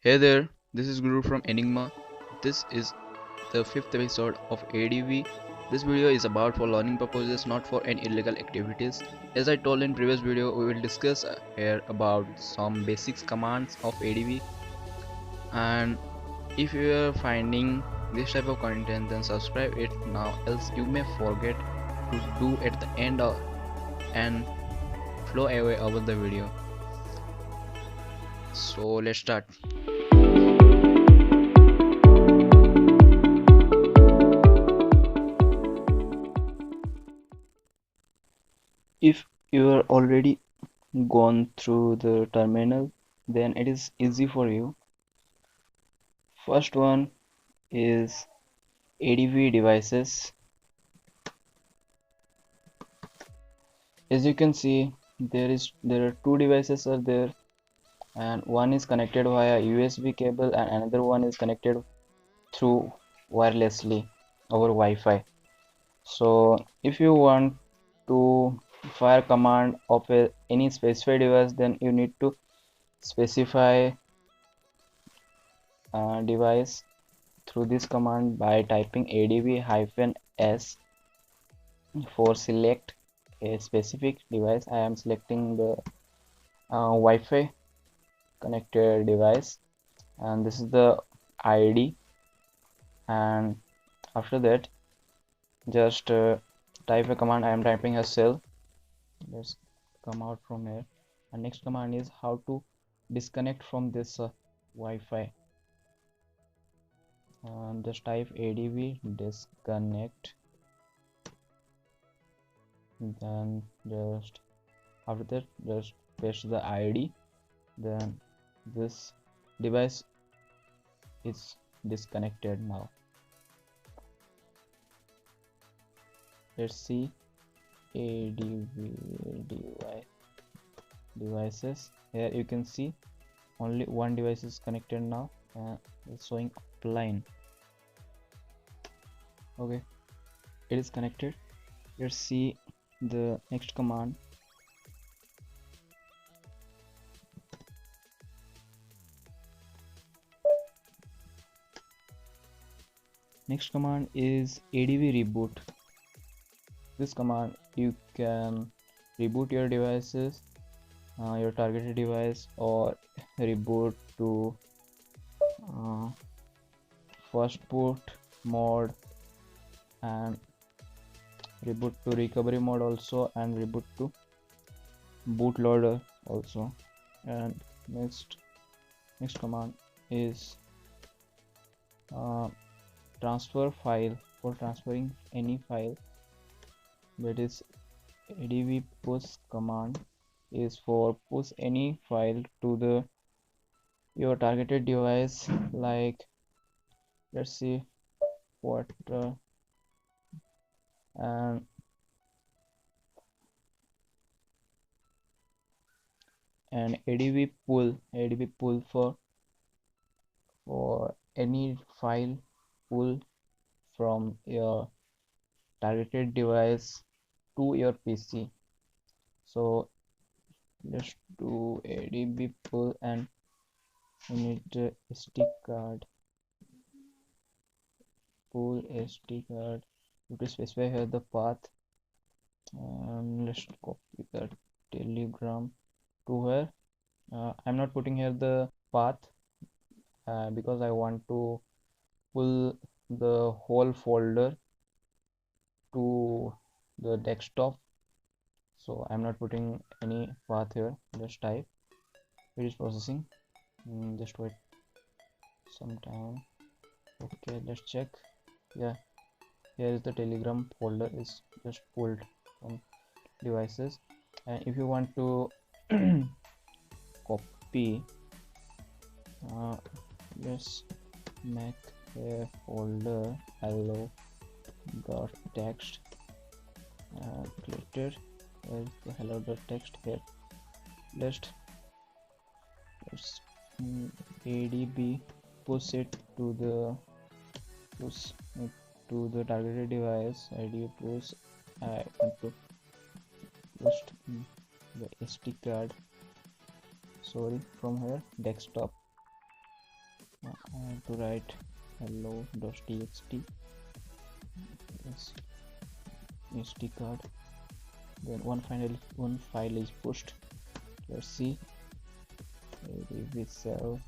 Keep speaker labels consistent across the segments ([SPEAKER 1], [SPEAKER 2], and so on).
[SPEAKER 1] Hey there, this is Guru from Enigma. This is the fifth episode of A.D.B. This video is about for learning purposes, not for any illegal activities. As I told in previous video, we will discuss here about some basics commands of A.D.B. And if you are finding this type of content, then subscribe it now, else you may forget to do at the end and flow away over the video. So let's start. If you are already gone through the terminal, then it is easy for you. First one is A.D.B devices. As you can see, there are two devices are there, and one is connected via USB cable and another one is connected through wirelessly over Wi-Fi. So if you want to fire command of any specified device, then you need to specify device through this command by typing adb-s for select a specific device. I am selecting the Wi-Fi connected device, and this is the ID. And after that, just type a command. I am typing a cell. Let's come out from here. And next command is how to disconnect from this Wi-Fi. Just type adb disconnect, then just after that just paste the ID, then this device is disconnected. Now let's see ADB devices. Here you can see only one device is connected now, it's showing offline. Okay, it is connected. Let's see the next command. Next command is ADB reboot. This command you can reboot your devices, your targeted device, or reboot to first boot mode, and reboot to recovery mode also, and reboot to bootloader also. And next command is transfer file, for transferring any file. That is ADB push command is for push any file to your targeted device. Like let's see what and ADB pull for any file pull from your targeted device to your PC. So let's do ADB pull, and we need a SD card. Pull SD card. You have to specify here the path. Let's copy the Telegram to where. I'm not putting here the path because I want to pull the whole folder to the desktop, so I'm not putting any path here. Just type. It is processing. Just wait some time. Okay, let's check. Yeah, here is the Telegram folder is just pulled from devices. And if you want to copy, let's make a folder hello.txt created. Here's the hello.txt here. Let's ADB push it to the targeted device. ADB push. I want to push the SD card, sorry, from here desktop. I have to write hello.txt. Yes, SD card. Then one file is pushed. Let's see. A.D.B cell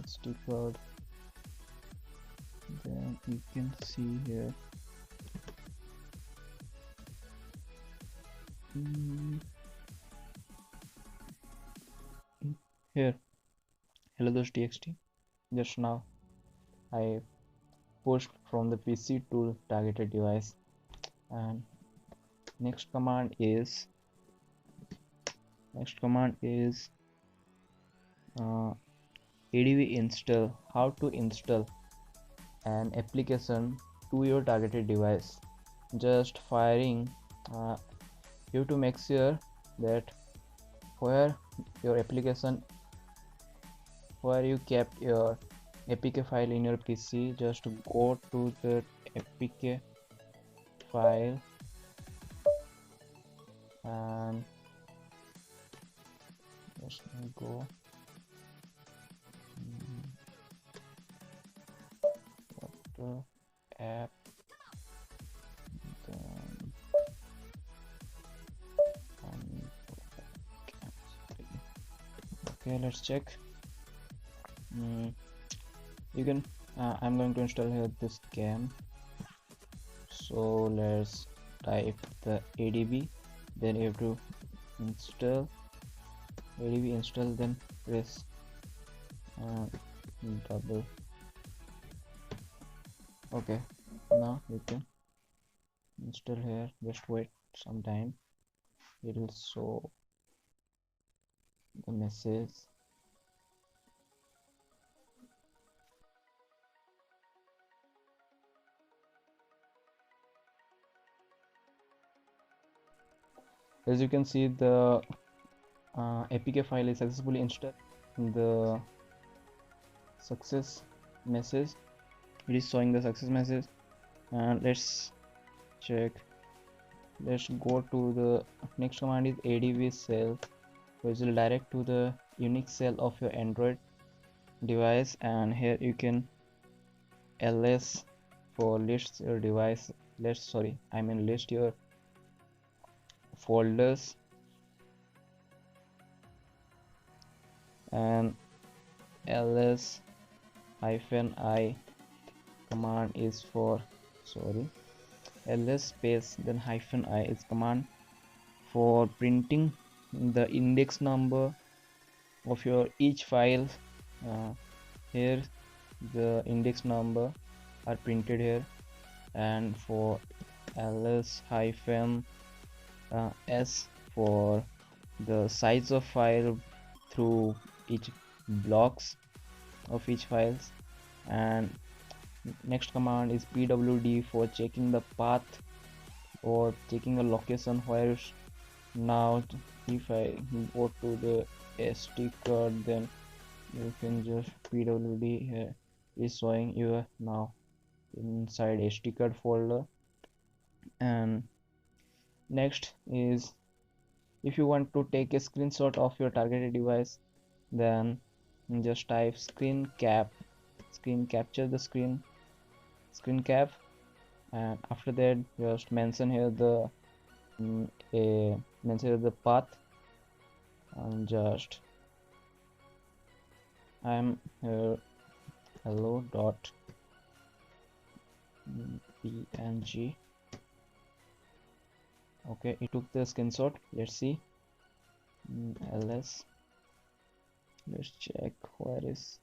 [SPEAKER 1] SD card. Then you can see here. Here, hello.txt. Just now I pushed from the PC to targeted device, and next command is A.D.B install. How to install an application to your targeted device? Just firing. You have to make sure that where you kept your APK file in your PC, just go to the APK file and just go to app, then okay, let's check. You can I'm going to install here this game, so let's type the A.D.B, then you have to install A.D.B install, then press double. Okay, now you can install here. Just wait some time, it will show the message. As you can see, the APK file is successfully installed. The success message, it is showing the success message, and let's check. Let's go to the next command is A.D.B cell, which will direct to the Unix cell of your Android device, and here you can ls for list your device. List your folders, and ls -i command is for ls space then -i is command for printing the index number of your each file. Here the index number are printed here, and for ls -s for the size of file through each blocks of each files, and next command is pwd for checking the path or checking a location where. Now if I go to the SD card, then you can just pwd here is showing you now inside SD card folder. And next is, if you want to take a screenshot of your targeted device, then just type screen capture the screen cap, and after that just mention here the path, and just I'm here hello.png. okay, it took the screenshot. Let's see. Let's check where is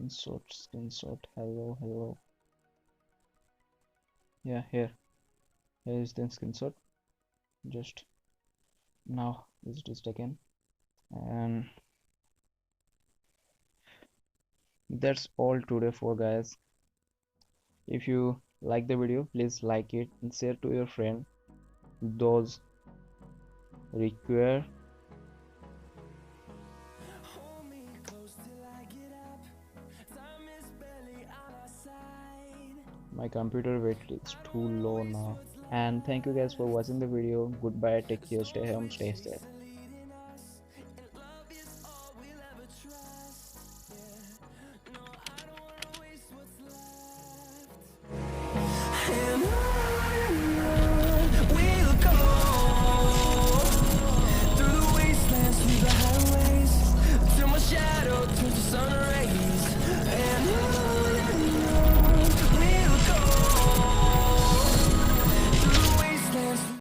[SPEAKER 1] screenshot. Hello. Yeah, here is the screenshot. Just now it is taken, and that's all today for guys. If you like the video, please like it and share to your friend those require. My computer weight is too low now. And thank you guys for watching the video. Goodbye, take care, stay home, stay safe.